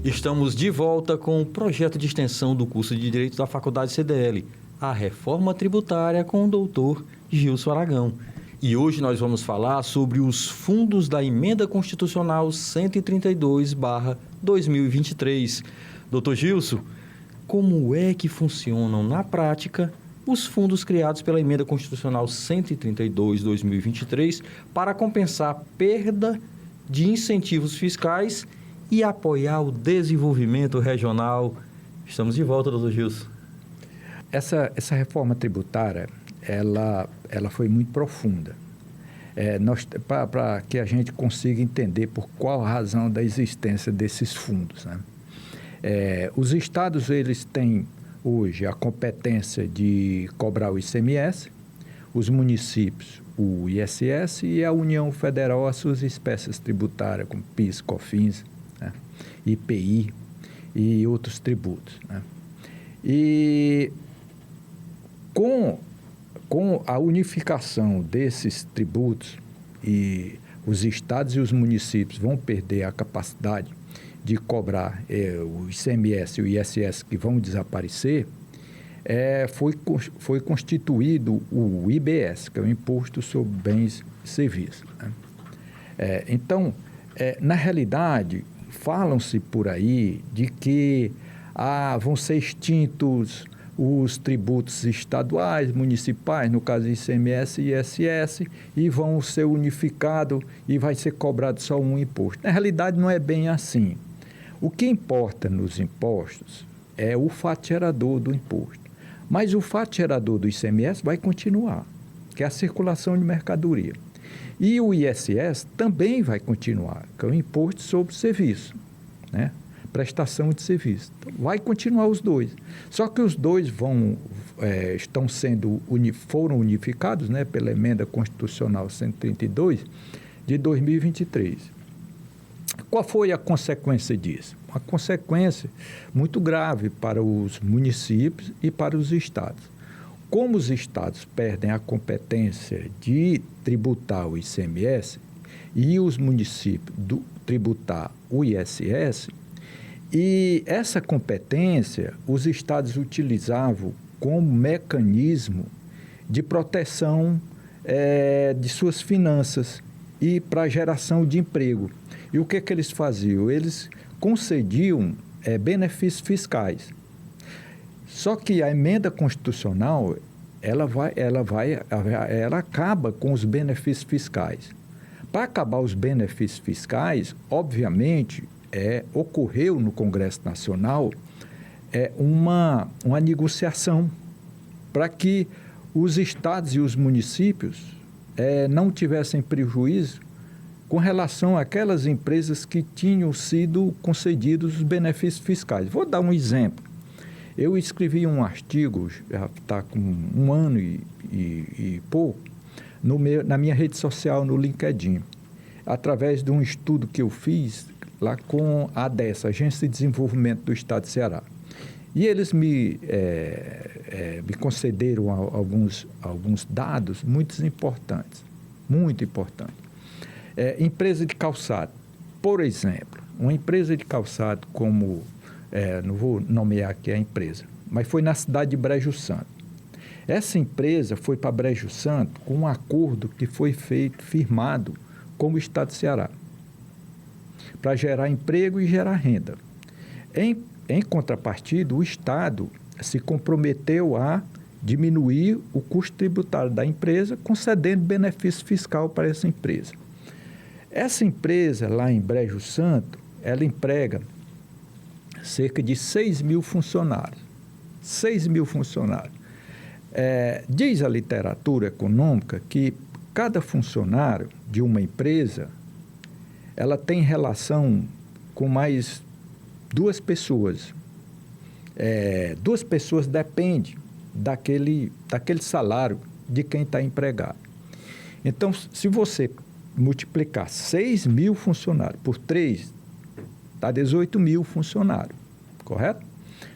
Estamos de volta com o projeto de extensão do curso de Direito da Faculdade CDL, a Reforma Tributária com o doutor Gilson Aragão. E hoje nós vamos falar sobre os fundos da Emenda Constitucional 132/2023. Doutor Gilson, como é que funcionam na prática os fundos criados pela Emenda Constitucional 132/2023 para compensar a perda de incentivos fiscais e apoiar o desenvolvimento regional? Estamos de volta, doutor Gilson. Essa reforma tributária, ela foi muito profunda. Para que a gente consiga entender por qual a razão da existência desses fundos, né? Os estados, eles têm hoje a competência de cobrar o ICMS, os municípios o ISS e a União Federal as suas espécies tributárias, como PIS, COFINS, né? IPI e outros tributos, né? E com a unificação desses tributos, e os estados e os municípios vão perder a capacidade de cobrar o ICMS e o ISS, que vão desaparecer, foi constituído o IBS, que é o Imposto sobre Bens e Serviços, né? Então, na realidade, falam-se por aí de que vão ser extintos os tributos estaduais, municipais, no caso ICMS e ISS, e vão ser unificados e vai ser cobrado só um imposto. Na realidade, não é bem assim. O que importa nos impostos é o fato gerador do imposto. Mas o fato gerador do ICMS vai continuar, que é a circulação de mercadoria. E o ISS também vai continuar, que é o Imposto sobre Serviço, né? Prestação de serviço. Então, vai continuar os dois. Só que os dois foram unificados, né, pela Emenda Constitucional 132 de 2023. Qual foi a consequência disso? Uma consequência muito grave para os municípios e para os estados. Como os estados perdem a competência de tributar o ICMS e os municípios tributar o ISS, e essa competência os estados utilizavam como mecanismo de proteção de suas finanças e para geração de emprego. E o que eles faziam? Eles concediam benefícios fiscais. Só que a emenda constitucional, ela acaba com os benefícios fiscais. Para acabar os benefícios fiscais, obviamente, ocorreu no Congresso Nacional uma negociação para que os estados e os municípios não tivessem prejuízo com relação àquelas empresas que tinham sido concedidos os benefícios fiscais. Vou dar um exemplo. Eu escrevi um artigo, já está com 1 ano e pouco, na minha rede social, no LinkedIn, através de um estudo que eu fiz lá com a ADES, Agência de Desenvolvimento do Estado de Ceará. E eles me concederam alguns dados muito importantes. Empresa de calçado, por exemplo, uma empresa de calçado como, não vou nomear aqui a empresa, mas foi na cidade de Brejo Santo. Essa empresa foi para Brejo Santo com um acordo que foi firmado com o Estado de Ceará, para gerar emprego e gerar renda. Em contrapartida, o Estado se comprometeu a diminuir o custo tributário da empresa, concedendo benefício fiscal para essa empresa. Essa empresa, lá em Brejo Santo, ela emprega cerca de 6 mil funcionários. 6 mil funcionários. Diz a literatura econômica que cada funcionário de uma empresa, ela tem relação com mais 2 pessoas. 2 pessoas dependem daquele salário de quem está empregado. Então, se você multiplicar 6 mil funcionários por 3, dá 18 mil funcionários, correto?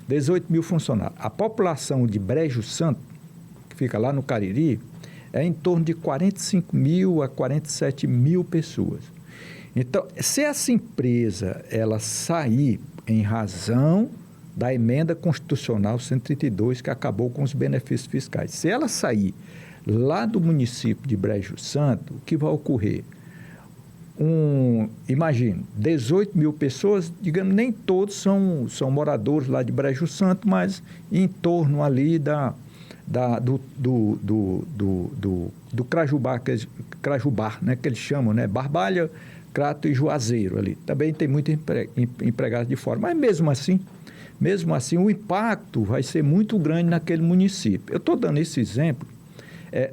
18 mil funcionários. A população de Brejo Santo, que fica lá no Cariri, é em torno de 45 mil a 47 mil pessoas. Então, se essa empresa ela sair, em razão da emenda constitucional 132, que acabou com os benefícios fiscais. Se ela sair lá do município de Brejo Santo, o que vai ocorrer? Imagine, 18 mil pessoas, digamos, nem todos são moradores lá de Brejo Santo, mas em torno ali do Crajubá, né, que eles chamam, né, Barbalha, Crato e Juazeiro ali. Também tem muito empregado de fora, mas mesmo assim o impacto vai ser muito grande naquele município. Eu estou dando esse exemplo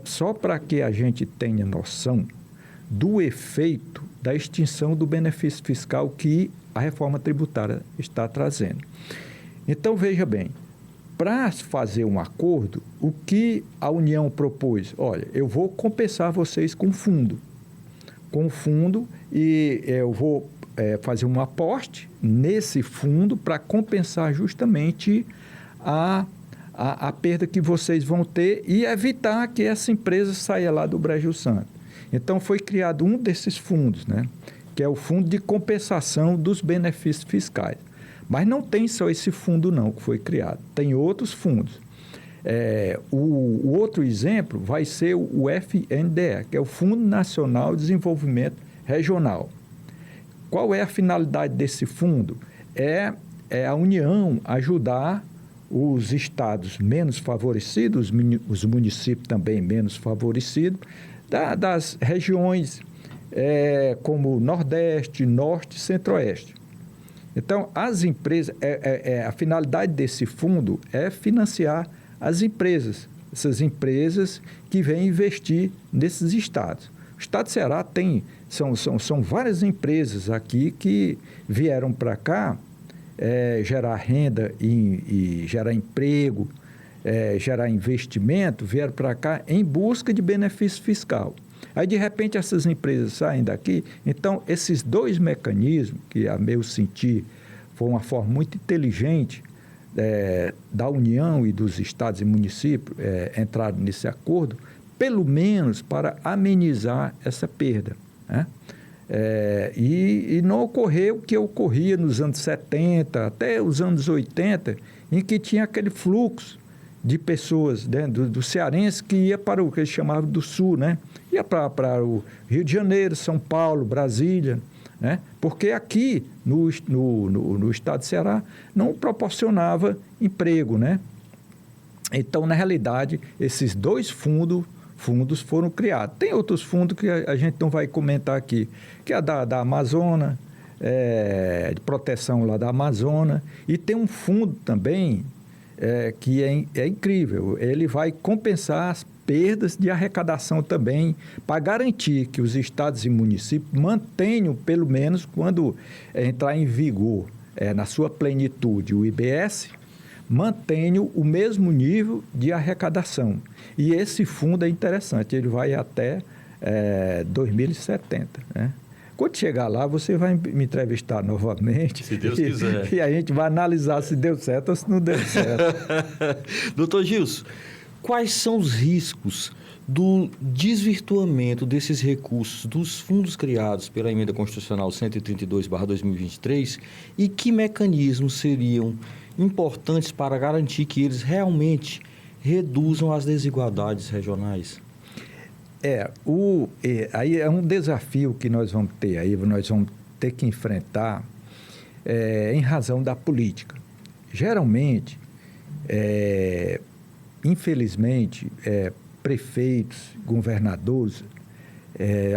só para que a gente tenha noção do efeito da extinção do benefício fiscal que a reforma tributária está trazendo. Então, veja bem, para fazer um acordo, o que a União propôs? Olha, eu vou compensar vocês com fundo, e eu vou fazer um aporte nesse fundo para compensar justamente a perda que vocês vão ter e evitar que essa empresa saia lá do Brejo Santo. Então, foi criado um desses fundos, né, que é o Fundo de Compensação dos Benefícios Fiscais. Mas não tem só esse fundo, não, que foi criado. Tem outros fundos. O outro exemplo vai ser o FNDE, que é o Fundo Nacional de Desenvolvimento Regional. Qual é a finalidade desse fundo? É a União ajudar os estados menos favorecidos, os municípios também menos favorecidos, das regiões como Nordeste, Norte e Centro-Oeste. Então, as empresas, a finalidade desse fundo é financiar as empresas, essas empresas que vêm investir nesses estados. O estado do Ceará são várias empresas aqui que vieram para cá gerar renda e gerar emprego, gerar investimento, vieram para cá em busca de benefício fiscal. Aí, de repente, essas empresas saem daqui. Então, esses dois mecanismos, que, a meu sentir, foi uma forma muito inteligente da União e dos estados e municípios entraram nesse acordo, pelo menos para amenizar essa perda, né? E não ocorreu o que ocorria nos anos 70, até os anos 80, em que tinha aquele fluxo de pessoas, né, do cearense que ia para o que eles chamavam do sul, né? Ia para o Rio de Janeiro, São Paulo, Brasília, né? Porque aqui no estado de Ceará não proporcionava emprego, né? Então, na realidade, esses dois fundos foram criados. Tem outros fundos que a gente não vai comentar aqui, que é da Amazônia, de proteção lá da Amazônia, e tem um fundo também que é incrível. Ele vai compensar as perdas de arrecadação também, para garantir que os estados e municípios mantenham, pelo menos quando entrar em vigor, na sua plenitude, o IBS, mantenham o mesmo nível de arrecadação. E esse fundo é interessante, ele vai até 2070, né? Quando chegar lá, você vai me entrevistar novamente. Se Deus quiser. E a gente vai analisar se deu certo ou se não deu certo. Doutor Gilson, quais são os riscos do desvirtuamento desses recursos dos fundos criados pela Emenda Constitucional 132/2023 e que mecanismos seriam importantes para garantir que eles realmente reduzam as desigualdades regionais? Aí é um desafio que nós vamos ter, aí nós vamos ter que enfrentar em razão da política. Geralmente, infelizmente, prefeitos, governadores,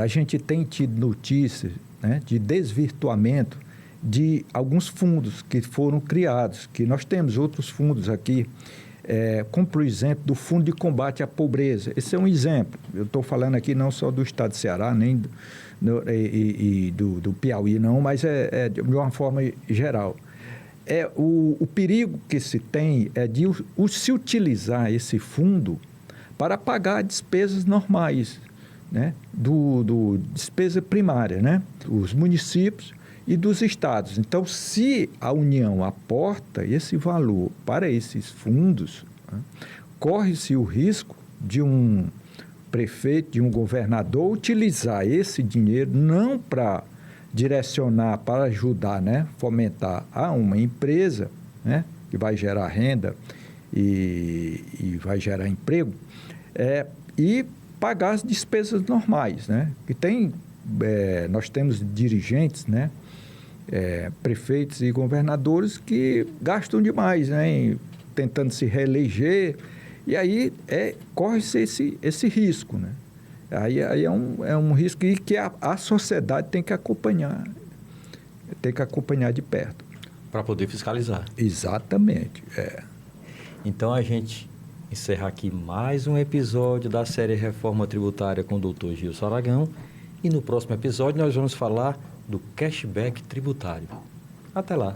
a gente tem tido notícias, né, de desvirtuamento de alguns fundos que foram criados, que nós temos outros fundos aqui, como, por exemplo, do Fundo de Combate à Pobreza. Esse é um exemplo. Eu estou falando aqui não só do estado de Ceará, nem do Piauí, não, mas de uma forma geral. O perigo que se tem é de se utilizar esse fundo para pagar despesas normais, né, despesa primária, né, dos municípios e dos estados. Então, se a União aporta esse valor para esses fundos, né, corre-se o risco de um prefeito, de um governador utilizar esse dinheiro não para direcionar para ajudar, né, fomentar a uma empresa, né, que vai gerar renda e vai gerar emprego, e pagar as despesas normais, né? Que nós temos dirigentes, né, prefeitos e governadores que gastam demais, né, tentando se reeleger, e aí corre-se esse risco, né? Aí é um risco que a sociedade tem que acompanhar de perto. Para poder fiscalizar. Exatamente. Então, a gente encerra aqui mais um episódio da série Reforma Tributária com o Dr. Gilson Aragão. E no próximo episódio nós vamos falar do cashback tributário. Até lá!